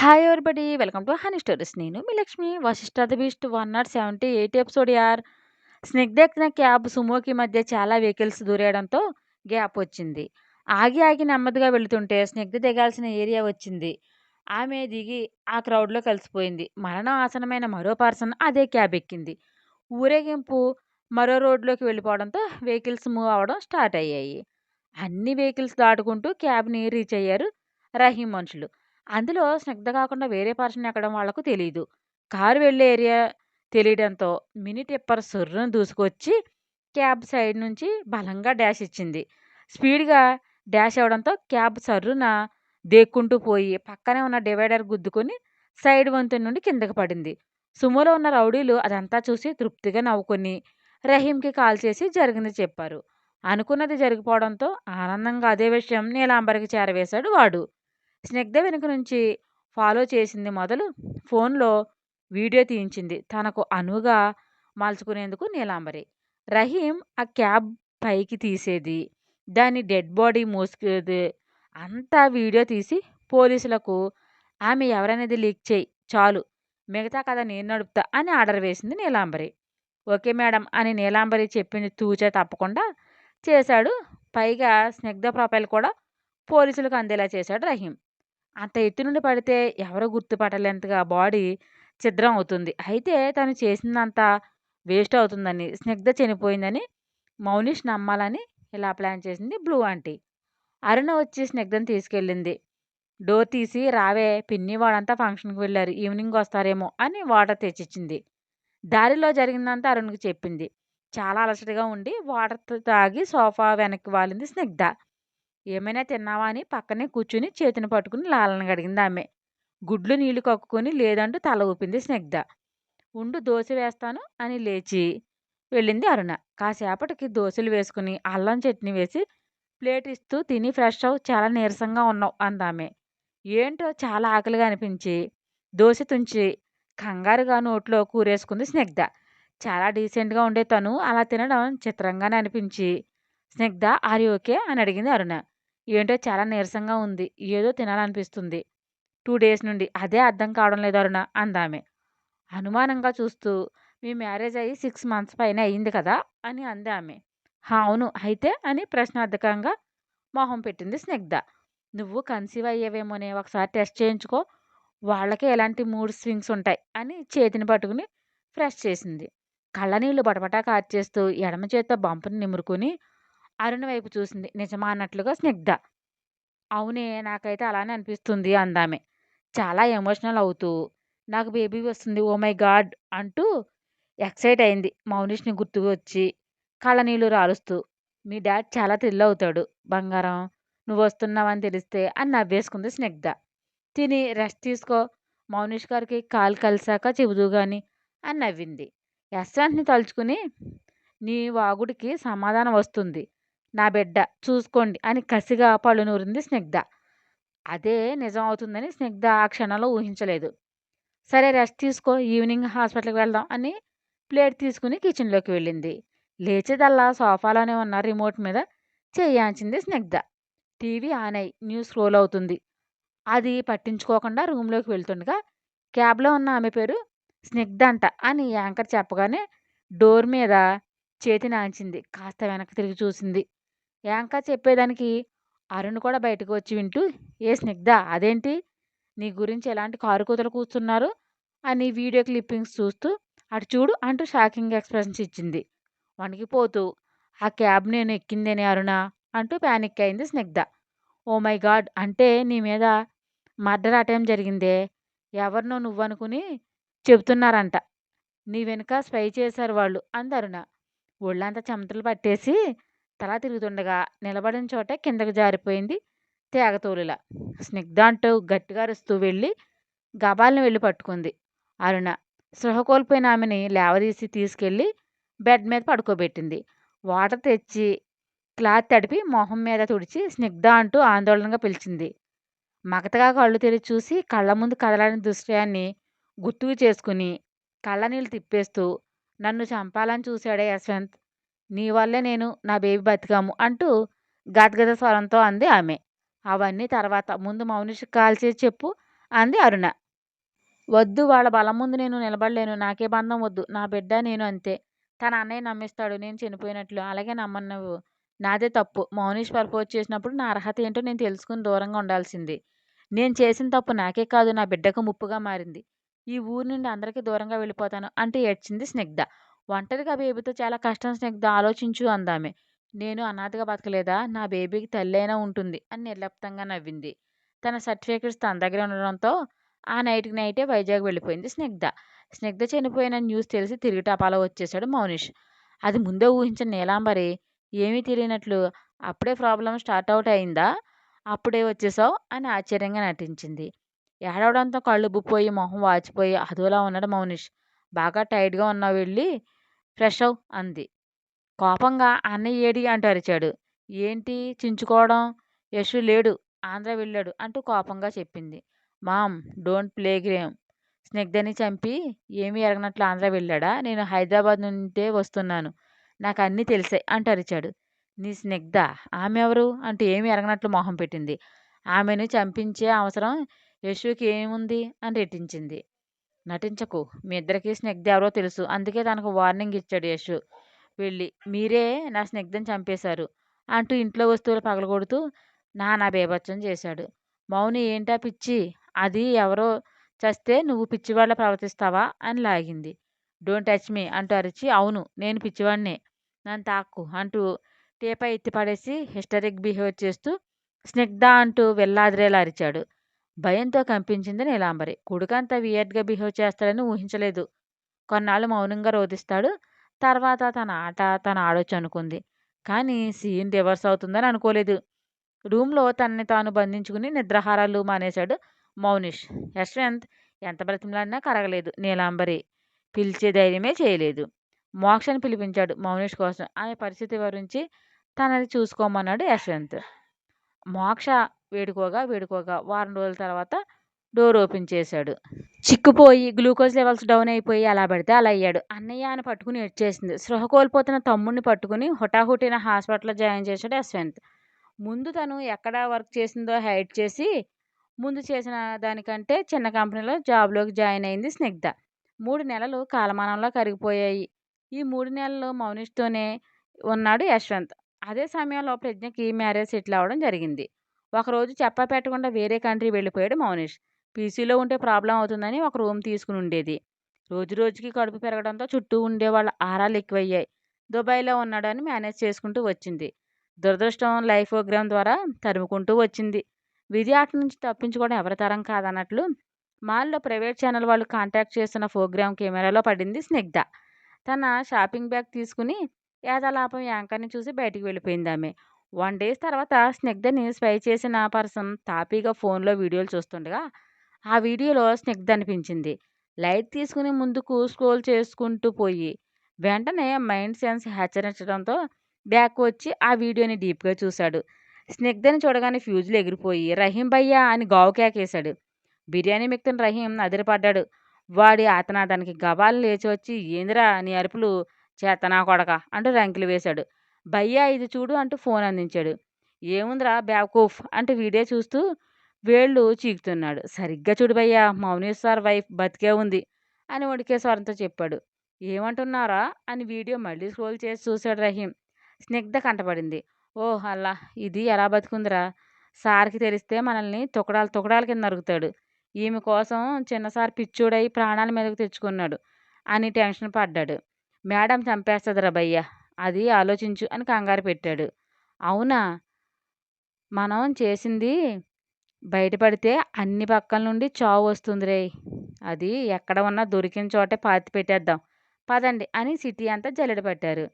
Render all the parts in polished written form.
Hi everybody. Welcome to Honey Stories. నేను మీ Lakshmi. 'Vashishtha the beast' 178 episode యార్. స్నిగ్ధ ఎక్కిన క్యాబ్ సుమోకి మధ్య చాలా వెహికల్స్ దూరేయడంతో గ్యాప్ వచ్చింది. ఆగి ఆగి నెమ్మదిగా వెళుతుంటే స్నిగ్ధ దిగాల్సిన ఏరియా వచ్చింది. ఆమె దిగి ఆ క్రౌడ్లో కలిసిపోయింది. మరణం ఆసనమైన మరో పర్సన్ అదే క్యాబ్ ఎక్కింది. ఊరేగింపు మరో రోడ్లోకి వెళ్ళిపోవడంతో వెహికల్స్ మూవ్ అవ్వడం స్టార్ట్ అయ్యాయి. అన్ని వెహికల్స్ దాటుకుంటూ క్యాబ్ని రీచ్ అయ్యారు రహీం మనుషులు. అందులో స్నిగ్ధ కాకుండా వేరే పర్సన్ ఎక్కడం వాళ్లకు తెలీదు. కారు వెళ్ళే ఏరియా తెలియడంతో మినీ టిప్పర్ సొర్రున దూసుకొచ్చి క్యాబ్ సైడ్ నుంచి బలంగా డాష్ ఇచ్చింది. స్పీడ్గా డాష్ అవ్వడంతో క్యాబ్ సర్రున దేక్కుంటూ పోయి పక్కనే ఉన్న డివైడర్ గుద్దుకొని సైడ్ వంతెన నుండి కిందకి పడింది. సుమోలో ఉన్న రౌడీలు అదంతా చూసి తృప్తిగా నవ్వుకొని రహీంకి కాల్ చేసి జరిగింది చెప్పారు. అనుకున్నది జరిగిపోవడంతో ఆనందంగా అదే విషయం నీలాంబరికి చేరవేశాడు వాడు. స్నిగ్ధ వెనుక నుంచి ఫాలో చేసింది మొదలు ఫోన్లో వీడియో తీయించింది తనకు అనువుగా మలుచుకునేందుకు నీలాంబరి. రహీం ఆ క్యాబ్ పైకి తీసేది, దాని డెడ్ బాడీ మోసుకేది అంతా వీడియో తీసి పోలీసులకు ఆమె ఎవరనేది లీక్ చేయి చాలు, మిగతా కథ నేను నడుపుతా అని ఆర్డర్ వేసింది నీలాంబరి. ఓకే మేడం అని నీలాంబరి చెప్పింది తూచే తప్పకుండా చేశాడు. పైగా స్నిగ్ధ ప్రొఫైల్ కూడా పోలీసులకు అందేలా చేశాడు రహీం. అంత ఎత్తు నుండి పడితే ఎవరో గుర్తుపట్టలేంతగా బాడీ ఛిద్రం అవుతుంది. అయితే తను చేసిందంతా వేస్ట్ అవుతుందని, స్నిగ్ధ చనిపోయిందని మౌనిష్ నమ్మాలని ఇలా ప్లాన్ చేసింది బ్లూ ఆంటీ. అరుణ వచ్చి స్నిగ్ధను తీసుకెళ్ళింది. డోర్ తీసి రావే పిన్ని వాడంతా ఫంక్షన్కి వెళ్ళారు, ఈవినింగ్ వస్తారేమో అని వాటర్ తెచ్చిచ్చింది. దారిలో జరిగిందంతా అరుణ్కి చెప్పింది. చాలా అలసటగా ఉండి వాటర్ తాగి సోఫా వెనక్కి వాలింది స్నిగ్ధ. ఏమైనా తిన్నావా అని పక్కనే కూర్చుని చేతిని పట్టుకుని లాలను గడిగింది ఆమె. గుడ్లు నీళ్లు కక్కుకొని లేదంటూ తల ఊపింది స్నిగ్ధ. ఉండు దోశ వేస్తాను అని లేచి వెళ్ళింది అరుణ. కాసేపటికి దోశలు వేసుకుని అల్లం చట్నీ వేసి ప్లేట్ ఇస్తూ తిని ఫ్రెష్ అవు, చాలా నీరసంగా ఉన్నావు అందామె. ఏంటో చాలా ఆకలిగా అనిపించి దోశ తుంచి కంగారుగా నోట్లో కూరేసుకుంది స్నిగ్ధ. చాలా డీసెంట్గా ఉండే తను అలా తినడం చిత్రంగానే అనిపించి స్నిగ్ధ ఆర్ యు ఓకే అని అడిగింది అరుణ. ఏంటో చాలా నీరసంగా ఉంది, ఏదో తినాలనిపిస్తుంది 2 డేస్ నుండి, అదే అర్థం కావడం లేదు అరుణ అందామె. అనుమానంగా చూస్తూ మీ మ్యారేజ్ అయ్యి 6 మంత్స్ పైన అయ్యింది కదా అని అంది ఆమె. అవును అయితే అని ప్రశ్నార్థకంగా మొహం పెట్టింది స్నిగ్ధ. నువ్వు కన్సీవ్ అయ్యేవేమోనే, ఒకసారి టెస్ట్ చేయించుకో, వాళ్ళకే ఎలాంటి మూడ్ స్వింగ్స్ ఉంటాయి అని చేతిని పట్టుకుని ఫ్రెష్ చేసింది. కళ్ళనీళ్లు బటబటా కార్చేస్తూ ఎడమ చేత్తో బంపుని నిమురుకుని అరుణ వైపు చూసింది నిజమా అన్నట్లుగా స్నిగ్ధ. అవునే నాకైతే అలానే అనిపిస్తుంది అందామె చాలా ఎమోషనల్ అవుతూ. నాకు బేబీ వస్తుంది ఓ మై గాడ్ అంటూ ఎక్సైట్ అయింది మౌనిష్ని గుర్తుకు వచ్చి కళ్ళనీళ్ళు రాలుస్తూ. మీ డాడ్ చాలా థ్రిల్ అవుతాడు బంగారం, నువ్వు వస్తున్నావని తెలిస్తే అని నవ్వేసుకుంది స్నిగ్ధ. తిని రెస్ట్ తీసుకో, మౌనిష్ గారికి కాలు కలిసాక చెబుదు గాని అని నవ్వింది. యశ్వంత్ని తలుచుకుని నీ వాగుడికి సమాధానం వస్తుంది నా బిడ్డ చూసుకోండి అని కసిగా పళ్ళు నూరింది స్నిగ్ధ. అదే నిజం అవుతుందని స్నిగ్ధ ఆ క్షణంలో ఊహించలేదు. సరే రెస్ట్ తీసుకో, ఈవినింగ్ హాస్పిటల్కి వెళ్దాం అని ప్లేట్ తీసుకుని కిచెన్లోకి వెళ్ళింది. లేచేదల్లా సోఫాలోనే ఉన్న రిమోట్ మీద చేయాంచింది స్నిగ్ధ. టీవీ ఆన్ అయి న్యూస్ స్క్రోల్ అవుతుంది. అది పట్టించుకోకుండా రూమ్లోకి వెళ్తుండగా క్యాబ్లో ఉన్న ఆమె పేరు స్నిగ్ధ అంట అని యాంకర్ చెప్పగానే డోర్ మీద చేతిని ఆంచింది. కాస్త వెనక్కి తిరిగి చూసింది. యాంకర్ చెప్పేదానికి అరుణ్ కూడా బయటకు వచ్చి వింటూ, ఏ స్నిగ్ధ అదేంటి, నీ గురించి ఎలాంటి కారు కూతలు కూస్తున్నారు అని వీడియో క్లిప్పింగ్స్ చూస్తూ అటు చూడు అంటూ షాకింగ్ ఎక్స్ప్రెషన్స్ ఇచ్చింది. వణికిపోతూ ఆ క్యాబ్ నేను ఎక్కిందేనే అరుణ అంటూ ప్యానిక్ అయింది స్నిగ్ధ. ఓ మై గాడ్, అంటే నీ మీద మర్డర్ అటెంప్ట్ జరిగిందే, ఎవరినో నువ్వనుకుని చెబుతున్నారంట, నీ వెనుక స్పై చేశారు వాళ్ళు అంది అరుణ. ఒళ్ళంతా చెమటలు పట్టేసి తల తిరుగుతుండగా నిలబడిన చోటే కిందకు జారిపోయింది తేగతోలులా. స్నిగ్ధ అంటూ గట్టిగా అరుస్తూ వెళ్ళి గబాల్ని వెళ్ళి పట్టుకుంది అరుణ. స్పృహ కోల్పోయిన ఆమెని లేవదీసి తీసుకెళ్ళి బెడ్ మీద పడుకోబెట్టింది. వాటర్ తెచ్చి క్లాత్ తడిపి మొహం మీద తుడిచి స్నిగ్ధ అంటూ ఆందోళనగా పిలిచింది. మగతగా కళ్ళు తెరిచి చూసి కళ్ళ ముందు కదలని దృశ్యాన్ని గుర్తుకు చేసుకుని కళ్ళనీళ్ళు తిప్పేస్తూ నన్ను చంపాలని చూశాడే యశ్వంత్, నీ వల్లే నేను నా బేబీ బతికాము అంటూ గద్గద స్వరంతో అంది ఆమె. అవన్నీ తర్వాత, ముందు మౌనిష్కి కాల్ చేసి చెప్పు అంది అరుణ. వద్దు వాళ్ళ బలం ముందు నేను నిలబడలేను. నాకే బంధం వద్దు. నా బిడ్డ నేను అంతే. తన అన్నయ్య నమ్మిస్తాడు నేను చనిపోయినట్లు. అలాగే నమ్మను నువ్వు. నాదే తప్పు. మౌనీష్ ప్రపోజ్ చేసినప్పుడు నా అర్హత ఏంటో నేను తెలుసుకుని దూరంగా ఉండాల్సింది. నేను చేసిన తప్పు నాకే కాదు నా బిడ్డకు ముప్పుగా మారింది. ఈ ఊరు నుండి అందరికీ దూరంగా వెళ్ళిపోతాను అంటూ ఏడ్చింది స్నిగ్ధ. ఒంటరిగా బేబీతో చాలా కష్టం స్నిగ్ధ ఆలోచించు అందామె. నేను అనాథగా బతకలేదా? నా బేబీకి తల్లైనా ఉంటుంది అని నిర్లిప్తంగా నవ్వింది. తన సర్టిఫికెట్స్ తన దగ్గర ఉండడంతో ఆ నైట్‌కి నైటే వైజాగ్ వెళ్ళిపోయింది స్నిగ్ధ. స్నిగ్ధ చనిపోయిన న్యూస్ తెలిసి తిరిగి టపాలా వచ్చేశాడు మౌనిష్. అది ముందే ఊహించిన నీలాంబరి ఏమీ తెలియనట్లు అప్పుడే ప్రాబ్లమ్ స్టార్ట్ ఔట్ అయిందా? అప్పుడే వచ్చేసావు అని ఆశ్చర్యంగా నటించింది. ఏడవడంతో కళ్ళు ఉబ్బిపోయి, మొహం వాచిపోయి అదోలా ఉన్నాడు మౌనిష్. బాగా టైర్డ్‌గా ఉన్నావు వెళ్లి ఫ్రెష్ అవు అంది. కోపంగా అన్నయ్య ఏడి అంటూ అరిచాడు. ఏంటి చించుకోవడం? యశు లేడు. ఆంధ్ర వెళ్ళాడు అంటూ కోపంగా చెప్పింది. Mom don't play game. స్నిగ్ధని చంపి ఏమీ ఎరగనట్లు ఆంధ్ర వెళ్ళాడా? నేను హైదరాబాద్ నుండే వస్తున్నాను. నాకు అన్నీ తెలిసాయి అంటూ అరిచాడు. నీ స్నిగ్ధ ఆమె ఎవరు? అంటూ ఏమీ ఎరగనట్లు మొహం పెట్టింది. ఆమెను చంపించే అవసరం యశుకి ఏముంది అని రెట్టించింది. నటించకు. మీ ఇద్దరికీ స్నిగ్ధ ఎవరో తెలుసు. అందుకే తనకు వార్నింగ్ ఇచ్చాడు యశు. వెళ్ళి మీరే నా స్నిగ్ధని చంపేశారు అంటూ ఇంట్లో వస్తువులు పగలగొడుతూ నానా బీభత్సం చేశాడు. మౌని ఏంటా పిచ్చి? అది ఎవరో చస్తే నువ్వు పిచ్చివాళ్ళ ప్రవర్తిస్తావా అని లాగింది. డోంట్ టచ్ మీ అంటూ అరిచి అవును నేను పిచ్చివాడినే నన్ను తాక్కు అంటూ టీపై ఎత్తి పడేసి హిస్టరిక్ బిహేవ్ చేస్తూ స్నిగ్ధ అంటూ వెల్లాదిరేలా అరిచాడు. భయంతో కంపించింది నీలాంబరి. కొడుకంత వియర్డ్‌గా బిహేవ్ చేస్తాడని ఊహించలేదు. కొన్నాళ్ళు మౌనంగా రోదిస్తాడు. తర్వాత తన ఆట తను ఆడొచ్చు అనుకుంది. కానీ సీన్ రివర్స్ అవుతుందని అనుకోలేదు. రూమ్‌లో తనని తాను బంధించుకుని నిద్రాహారాలు మానేశాడు మౌనిష్. యశ్వంత్ ఎంత బ్రతిమలాడినా కరగలేదు. నీలాంబరి పిలిచే ధైర్యమే చేయలేదు. మోక్షని పిలిపించాడు మౌనిష్ కోసం. ఆమె పరిస్థితి వివరించి తనది చూసుకోమన్నాడు యశ్వంత్. మోక్ష వేడుకోగా వారం రోజుల తర్వాత డోర్ ఓపెన్ చేశాడు. చిక్కుపోయి గ్లూకోజ్ లెవెల్స్ డౌన్ అయిపోయి ఎలా పడితే అలా అయ్యాడు. అన్నయ్య అని పట్టుకుని ఏడ్చేసింది. స్పృహ కోల్పోతున్న తమ్ముడిని పట్టుకుని హుటాహుటిన హాస్పిటల్లో జాయిన్ చేశాడు యశ్వంత్. ముందు తను ఎక్కడ వర్క్ చేసిందో హైడ్ చేసి ముందు చేసిన దానికంటే చిన్న కంపెనీలో జాబ్‌లోకి జాయిన్ అయింది స్నిగ్ధ. 3 నెలలు కాలమానంలా కరిగిపోయాయి. ఈ 3 నెలలు మౌనిష్‌తోనే ఉన్నాడు యశ్వంత్. అదే సమయంలో ప్రజ్ఞకి మ్యారేజ్ సెటిల్ అవ్వడం జరిగింది. ఒకరోజు చెప్పా పెట్టకుండా వేరే కంట్రీ వెళ్ళిపోయాడు మౌనిష్. పీసీలో ఉంటే ప్రాబ్లమ్ అవుతుందని ఒక రూమ్ తీసుకుని ఉండేది. రోజు రోజుకి కడుపు పెరగడంతో చుట్టూ ఉండేవాళ్ళ ఆరాలు ఎక్కువయ్యాయి. దుబాయ్‌లో ఉన్నాడని మేనేజ్ చేసుకుంటూ వచ్చింది. దురదృష్టం లైఫ్ ప్రోగ్రామ్ ద్వారా తరుముకుంటూ వచ్చింది. విధి ఆట నుంచి తప్పించుకోవడం ఎవరి తరం కాదన్నట్లు మాల్‌లో ప్రైవేట్ ఛానల్ వాళ్ళు కాంటాక్ట్ చేస్తున్న ప్రోగ్రామ్ కెమెరాలో పడింది స్నిగ్ధ. తన షాపింగ్ బ్యాగ్ తీసుకుని యాదాలాపం యాంకర్‌ని చూసి బయటికి వెళ్ళిపోయిందామె. 1 డేస్ తర్వాత స్నిగ్ధని స్పై చేసిన పర్సన్ తాపీగా ఫోన్‌లో వీడియోలు చూస్తుండగా ఆ వీడియోలో స్నిగ్ధ అనిపించింది. లైట్ తీసుకుని ముందుకు స్క్రోల్ చేసుకుంటూ పోయి వెంటనే మైండ్ సెన్స్ హెచ్చరించడంతో బ్యాక్ వచ్చి ఆ వీడియోని డీప్‌గా చూశాడు. స్నిగ్ధని చూడగానే ఫ్యూజులు ఎగిరిపోయి రహీం భయ్యా అని గావు కేకేశాడు. బిర్యానీ మిక్కిన రహీం అదిరిపడ్డాడు. వాడి ఆర్తనాదానికి గబాలను లేచి వచ్చి ఏందిరా నీ అరుపులు చేతనా కొడకా అంటూ రంకెలు వేశాడు. భయ్యా ఇది చూడు అంటూ ఫోన్ అందించాడు. ఏముందిరా బేవకూఫ్ అంటూ వీడియో చూస్తూ వేళ్ళు చీకుతున్నాడు. సరిగ్గా చూడు భయ్యా మౌనీష్ సార్ వైఫ్ బతికే ఉంది అని వణికే స్వరంతో చెప్పాడు. ఏమంటున్నారా అని వీడియో మళ్ళీ స్క్రోల్ చేసి చూశాడు రహీం. స్నిగ్ధ కంటపడింది. ఓహ్ అల్లా ఇది ఎలా బతికుందిరా? సార్‌కి తెలిస్తే మనల్ని తుకడాలు తుకడాల కింద నరుకుతాడు. ఈమె కోసం చిన్న సార్ పిచ్చోడై ప్రాణాల మీదకు తెచ్చుకున్నాడు అని టెన్షన్ పడ్డాడు. మేడం చంపేస్తదిరా భయ్యా! అది ఆలోచించు అని కంగారు పెట్టాడు. అవునా? మనం చేసింది బయటపడితే అన్ని పక్కల నుండి చావు వస్తుందిరేయ్! అది ఎక్కడ ఉన్నా దొరికిన చోటే పాతిపెట్టేద్దాం. పదండి అని సిటీ అంతా జల్లెడ పట్టారు.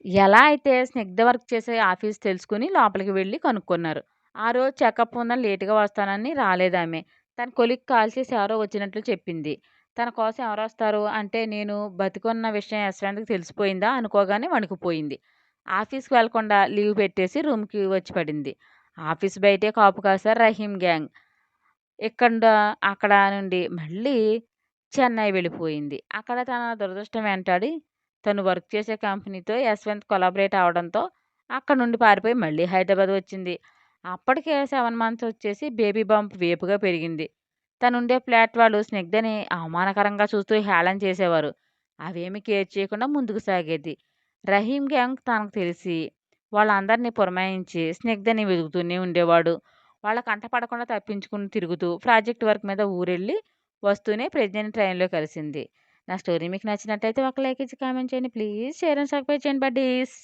ఎలా అయితే స్నిగ్ధ వర్క్ చేసే ఆఫీస్ తెలుసుకుని లోపలికి వెళ్ళి కనుక్కున్నారు. ఆ రోజు చెకప్ ఉందని లేట్‌గా వస్తానని రాలేదామె. తన కొలీగ్‌కి కాల్ చేసి ఎవరో వచ్చినట్లు చెప్పింది. తన కోసం ఎవరొస్తారు అంటే నేను బతికున్న విషయం యశ్వంత్‌కి తెలిసిపోయిందా అనుకోగానే వణికిపోయింది. ఆఫీస్‌కి వెళ్ళకుండా లీవ్ పెట్టేసి రూమ్‌కి వచ్చి పడింది. ఆఫీస్ బయటే కాపు కాశారు రహీం గ్యాంగ్. ఇక్కడ అక్కడ నుండి మళ్ళీ చెన్నై వెళ్ళిపోయింది. అక్కడ తన దురదృష్టం వెంటాడి తను వర్క్ చేసే కంపెనీతో యశ్వంత్ కొలాబరేట్ అవ్వడంతో అక్కడ నుండి పారిపోయి మళ్ళీ హైదరాబాద్ వచ్చింది. అప్పటికే 7 మంత్స్ వచ్చేసి బేబీ బంప్ వేపుగా పెరిగింది. తనుండే ఫ్లాట్ వాళ్ళు స్నిగ్ధని అవమానకరంగా చూస్తూ హేళన చేసేవారు. అవేమీ కేర్ చేయకుండా ముందుకు సాగేది. రహీం గ్యాంగ్ తనకు తెలిసి వాళ్ళందరినీ పురమాయించి స్నిగ్ధని వెతుకుతూనే ఉండేవాడు. వాళ్ళ కంట పడకుండా తప్పించుకుని తిరుగుతూ ప్రాజెక్ట్ వర్క్ మీద ఊరెళ్ళి వస్తూనే ప్రజ్ఞని ట్రైన్‌లో కలిసింది. నా స్టోరీ మీకు నచ్చినట్టయితే ఒక లైక్ ఇచ్చి కామెంట్ చేయండి. ప్లీజ్ షేర్ అండ్ సబ్స్క్రైబ్ చేయండి బడ్డీస్.